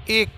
1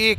1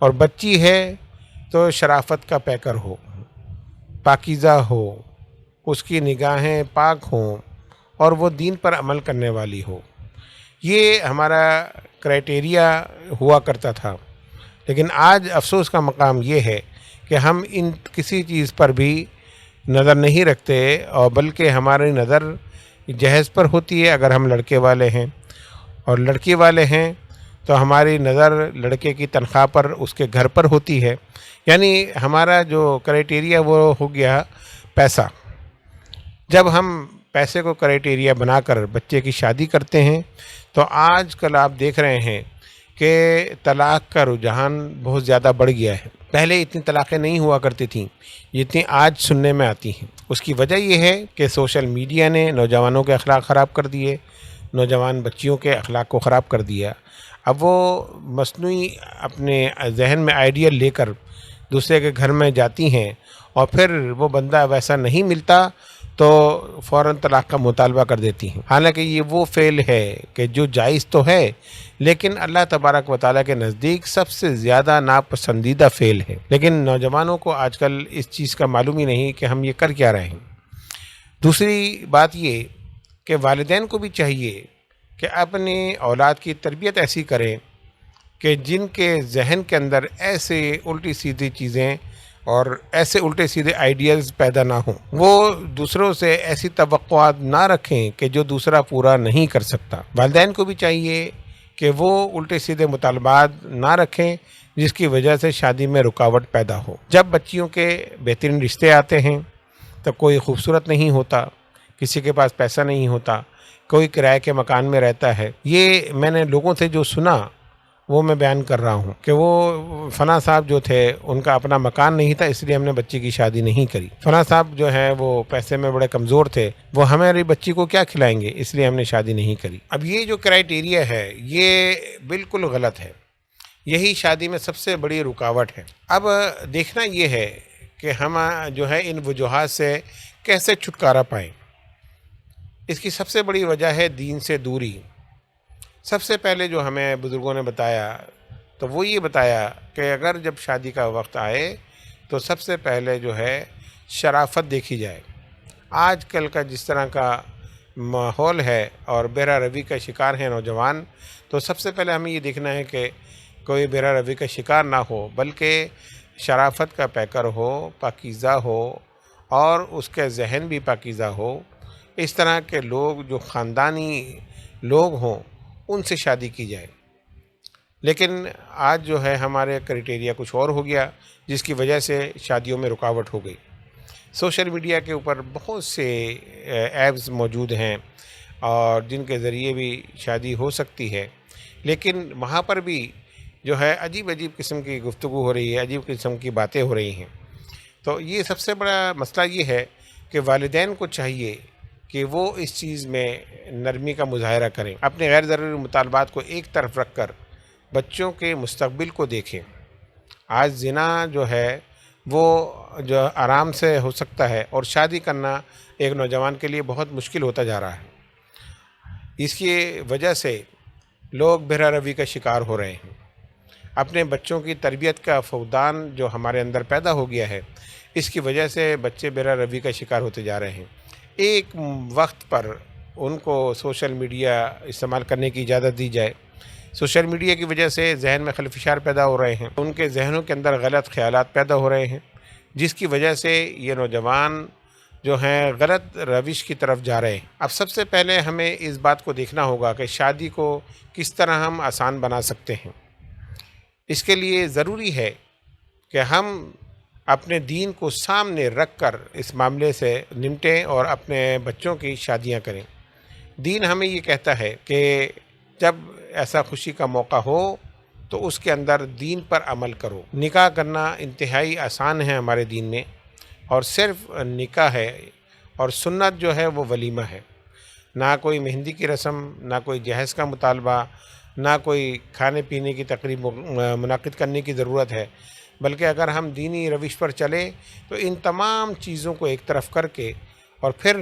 اور بچی ہے تو شرافت کا پیکر ہو، پاکیزہ ہو، اس کی نگاہیں پاک ہوں اور وہ دین پر عمل کرنے والی ہو۔ یہ ہمارا کرائٹیریا ہوا کرتا تھا، لیکن آج افسوس کا مقام یہ ہے کہ ہم ان کسی چیز پر بھی نظر نہیں رکھتے، اور بلکہ ہماری نظر جہیز پر ہوتی ہے اگر ہم لڑکے والے ہیں، اور لڑکی والے ہیں تو ہماری نظر لڑکے کی تنخواہ پر، اس کے گھر پر ہوتی ہے۔ یعنی ہمارا جو کرائٹیریا وہ ہو گیا پیسہ۔ جب ہم پیسے کو کرائٹیریا بنا کر بچے کی شادی کرتے ہیں تو آج کل آپ دیکھ رہے ہیں کہ طلاق کا رجحان بہت زیادہ بڑھ گیا ہے۔ پہلے اتنی طلاقیں نہیں ہوا کرتی تھیں جتنی آج سننے میں آتی ہیں۔ اس کی وجہ یہ ہے کہ سوشل میڈیا نے نوجوانوں کے اخلاق خراب کر دیے، نوجوان بچیوں کے اخلاق کو خراب کر دیا۔ اب وہ مصنوعی اپنے ذہن میں آئیڈیا لے کر دوسرے کے گھر میں جاتی ہیں، اور پھر وہ بندہ ویسا نہیں ملتا تو فوراً طلاق کا مطالبہ کر دیتی ہیں۔ حالانکہ یہ وہ فعل ہے کہ جو جائز تو ہے، لیکن اللہ تبارک و تعالیٰ کے نزدیک سب سے زیادہ ناپسندیدہ فعل ہے۔ لیکن نوجوانوں کو آج کل اس چیز کا معلوم ہی نہیں کہ ہم یہ کر کیا رہے ہیں۔ دوسری بات یہ کہ والدین کو بھی چاہیے کہ اپنی اولاد کی تربیت ایسی کریں کہ جن کے ذہن کے اندر ایسے الٹی سیدھی چیزیں اور ایسے الٹے سیدھے آئیڈیاز پیدا نہ ہوں۔ وہ دوسروں سے ایسی توقعات نہ رکھیں کہ جو دوسرا پورا نہیں کر سکتا۔ والدین کو بھی چاہیے کہ وہ الٹے سیدھے مطالبات نہ رکھیں جس کی وجہ سے شادی میں رکاوٹ پیدا ہو۔ جب بچیوں کے بہترین رشتے آتے ہیں تو کوئی خوبصورت نہیں ہوتا، کسی کے پاس پیسہ نہیں ہوتا، کوئی کرائے کے مکان میں رہتا ہے۔ یہ میں نے لوگوں سے جو سنا وہ میں بیان کر رہا ہوں کہ وہ فلاں صاحب جو تھے ان کا اپنا مکان نہیں تھا، اس لیے ہم نے بچی کی شادی نہیں کری۔ فلاں صاحب جو ہیں وہ پیسے میں بڑے کمزور تھے، وہ ہماری بچی کو کیا کھلائیں گے، اس لیے ہم نے شادی نہیں کری۔ اب یہ جو کرائٹیریا ہے یہ بالکل غلط ہے، یہی شادی میں سب سے بڑی رکاوٹ ہے۔ اب دیکھنا یہ ہے کہ ہم جو ہے ان وجوہات سے کیسے چھٹکارا پائیں۔ اس کی سب سے بڑی وجہ ہے دین سے دوری۔ سب سے پہلے جو ہمیں بزرگوں نے بتایا تو وہ یہ بتایا کہ اگر جب شادی کا وقت آئے تو سب سے پہلے جو ہے شرافت دیکھی جائے۔ آج کل کا جس طرح کا ماحول ہے اور بہرہ روی کا شکار ہیں نوجوان، تو سب سے پہلے ہمیں یہ دیکھنا ہے کہ کوئی بہرہ روی کا شکار نہ ہو، بلکہ شرافت کا پیکر ہو، پاکیزہ ہو، اور اس کے ذہن بھی پاکیزہ ہو۔ اس طرح کے لوگ جو خاندانی لوگ ہوں ان سے شادی کی جائے۔ لیکن آج جو ہے ہمارے کرائٹیریا کچھ اور ہو گیا، جس کی وجہ سے شادیوں میں رکاوٹ ہو گئی۔ سوشل میڈیا کے اوپر بہت سے ایپس موجود ہیں اور جن کے ذریعے بھی شادی ہو سکتی ہے، لیکن وہاں پر بھی جو ہے عجیب عجیب قسم کی گفتگو ہو رہی ہے، عجیب قسم کی باتیں ہو رہی ہیں۔ تو یہ سب سے بڑا مسئلہ یہ ہے کہ والدین کو چاہیے کہ وہ اس چیز میں نرمی کا مظاہرہ کریں، اپنے غیر ضروری مطالبات کو ایک طرف رکھ کر بچوں کے مستقبل کو دیکھیں۔ آج زنا جو ہے وہ جو آرام سے ہو سکتا ہے، اور شادی کرنا ایک نوجوان کے لیے بہت مشکل ہوتا جا رہا ہے۔ اس کی وجہ سے لوگ بہرہ روی کا شکار ہو رہے ہیں۔ اپنے بچوں کی تربیت کا فقدان جو ہمارے اندر پیدا ہو گیا ہے، اس کی وجہ سے بچے بہرہ روی کا شکار ہوتے جا رہے ہیں۔ ایک وقت پر ان کو سوشل میڈیا استعمال کرنے کی اجازت دی جائے۔ سوشل میڈیا کی وجہ سے ذہن میں خلفشار پیدا ہو رہے ہیں، ان کے ذہنوں کے اندر غلط خیالات پیدا ہو رہے ہیں، جس کی وجہ سے یہ نوجوان جو ہیں غلط روش کی طرف جا رہے ہیں۔ اب سب سے پہلے ہمیں اس بات کو دیکھنا ہوگا کہ شادی کو کس طرح ہم آسان بنا سکتے ہیں۔ اس کے لیے ضروری ہے کہ ہم اپنے دین کو سامنے رکھ کر اس معاملے سے نمٹیں اور اپنے بچوں کی شادیاں کریں۔ دین ہمیں یہ کہتا ہے کہ جب ایسا خوشی کا موقع ہو تو اس کے اندر دین پر عمل کرو۔ نکاح کرنا انتہائی آسان ہے ہمارے دین میں، اور صرف نکاح ہے، اور سنت جو ہے وہ ولیمہ ہے۔ نہ کوئی مہندی کی رسم، نہ کوئی جہیز کا مطالبہ، نہ کوئی کھانے پینے کی تقریب منعقد کرنے کی ضرورت ہے، بلکہ اگر ہم دینی روش پر چلیں تو ان تمام چیزوں کو ایک طرف کر کے اور پھر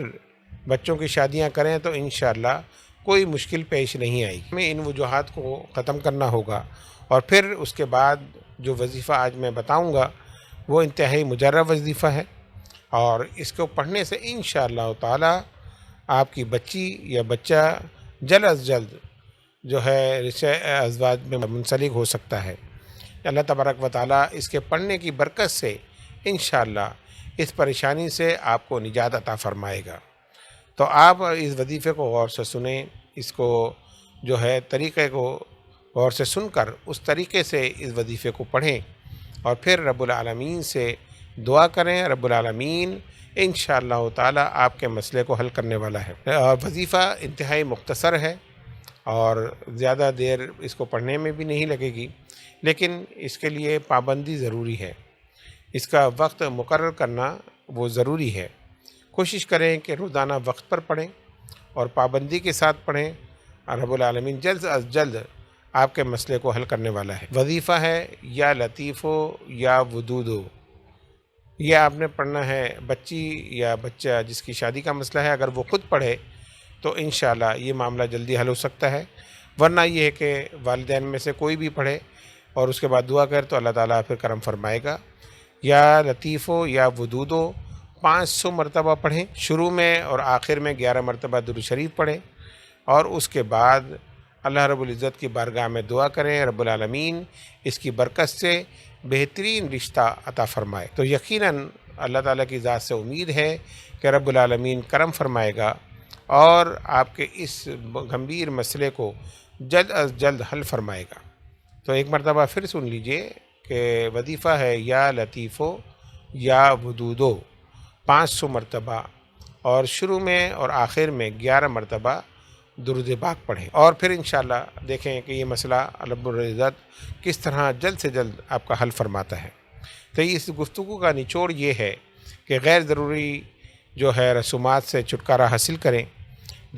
بچوں کی شادیاں کریں تو انشاءاللہ کوئی مشکل پیش نہیں آئے گی۔ ہمیں ان وجوہات کو ختم کرنا ہوگا، اور پھر اس کے بعد جو وظیفہ آج میں بتاؤں گا وہ انتہائی مجرب وظیفہ ہے، اور اس کو پڑھنے سے انشاءاللہ تعالی آپ کی بچی یا بچہ جلد از جلد جو ہے رشتہ ازواج میں منسلک ہو سکتا ہے۔ اللہ تبارک و تعالی اس کے پڑھنے کی برکت سے انشاءاللہ اس پریشانی سے آپ کو نجات عطا فرمائے گا۔ تو آپ اس وظیفے کو غور سے سنیں، اس کو جو ہے طریقے کو غور سے سن کر اس طریقے سے اس وظیفے کو پڑھیں، اور پھر رب العالمین سے دعا کریں۔ رب العالمین انشاءاللہ تعالی آپ کے مسئلے کو حل کرنے والا ہے۔ وظیفہ انتہائی مختصر ہے اور زیادہ دیر اس کو پڑھنے میں بھی نہیں لگے گی، لیکن اس کے لیے پابندی ضروری ہے، اس کا وقت مقرر کرنا وہ ضروری ہے۔ کوشش کریں کہ روزانہ وقت پر پڑھیں اور پابندی کے ساتھ پڑھیں، اور رب العالمین جلد از جلد آپ کے مسئلے کو حل کرنے والا ہے۔ وظیفہ ہے یا لطیفو یا ودودو، یہ آپ نے پڑھنا ہے۔ بچی یا بچہ جس کی شادی کا مسئلہ ہے، اگر وہ خود پڑھے تو انشاءاللہ یہ معاملہ جلدی حل ہو سکتا ہے، ورنہ یہ ہے کہ والدین میں سے کوئی بھی پڑھے اور اس کے بعد دعا کر تو اللہ تعالیٰ پھر کرم فرمائے گا۔ یا لطیفو یا ودودو 500 مرتبہ پڑھیں، شروع میں اور آخر میں 11 مرتبہ درود شریف پڑھیں، اور اس کے بعد اللہ رب العزت کی بارگاہ میں دعا کریں رب العالمین اس کی برکت سے بہترین رشتہ عطا فرمائے۔ تو یقیناً اللہ تعالیٰ کی ذات سے امید ہے کہ رب العالمین کرم فرمائے گا اور آپ کے اس گمبھیر مسئلے کو جلد از جلد حل فرمائے گا۔ تو ایک مرتبہ پھر سن لیجئے کہ وظیفہ ہے یا لطیفو یا ودودو 500 مرتبہ، اور شروع میں اور آخر میں 11 مرتبہ درود پاک پڑھیں، اور پھر انشاءاللہ دیکھیں کہ یہ مسئلہ رب العزت کس طرح جلد سے جلد آپ کا حل فرماتا ہے۔ تو اس گفتگو کا نچوڑ یہ ہے کہ غیر ضروری جو ہے رسومات سے چھٹکارا حاصل کریں،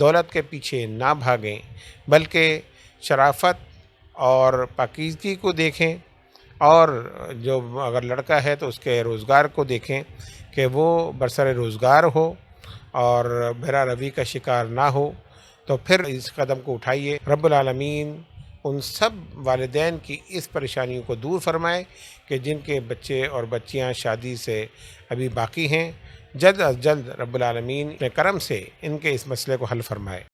دولت کے پیچھے نہ بھاگیں، بلکہ شرافت اور پاکیزگی کو دیکھیں، اور جو اگر لڑکا ہے تو اس کے روزگار کو دیکھیں کہ وہ برسر روزگار ہو اور بھیرا روی کا شکار نہ ہو، تو پھر اس قدم کو اٹھائیے۔ رب العالمین ان سب والدین کی اس پریشانیوں کو دور فرمائے کہ جن کے بچے اور بچیاں شادی سے ابھی باقی ہیں، جلد از جلد رب العالمین اپنے کرم سے ان کے اس مسئلے کو حل فرمائے۔